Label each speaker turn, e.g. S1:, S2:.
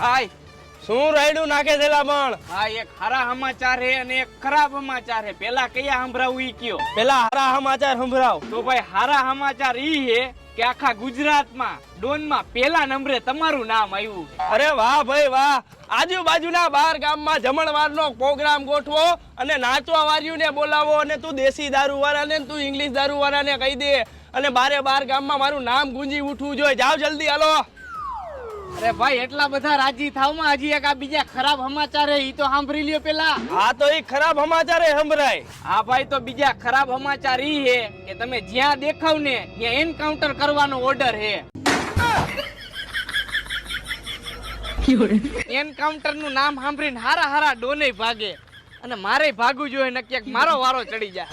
S1: ભાઈ
S2: શું રાયડું નાખે છે પણ?
S1: હા, એક સારા સમાચાર હે અને એક ખરાબ સમાચાર હે. પેલા કયા સંભળાવું ઈ કયો?
S2: પેલા હારા સમાચાર સંભળાવ.
S1: તો ભાઈ સારા સમાચાર ઈ હે કે આખા ગુજરાતમાં ડોનમાં પેલા નંબરે તમારું નામ આવ્યું.
S2: અરે વાહ ભાઈ વાહ. આજુબાજુના 12 ગામમાં જમણવારનો પ્રોગ્રામ ગોઠવો અને નાચવા વાળીઓને બોલાવો અને તું દેશી દારૂ વાળાને તું ઇંગ્લિશ દારૂ વાળાને કહી દે અને 12 ગામમાં મારું નામ ગુંજી ઉઠવું જોઈએ. જાઓ જલ્દી હાલો.
S1: અરે ભાઈ એટલા બધા રાજી થાવમાં હજી એક આ બીજા ખરાબ સમાચાર હે ઈ તો સાંભળી લ્યો પેલા.
S2: હા તો એ ખરાબ સમાચાર સંભળાય.
S1: હા ભાઈ, તો બીજા ખરાબ સમાચાર ઈ હે કે તમે જ્યાં દેખાવ ને ત્યાં એન્કાઉન્ટર કરવાનો ઓર્ડર હે. એન્કાઉન્ટર નું નામ સાંભળીને હારા હારા ડોને ભાગે અને મારે ભાગવું જોઈએ નક્કી મારો વારો ચડી જાય.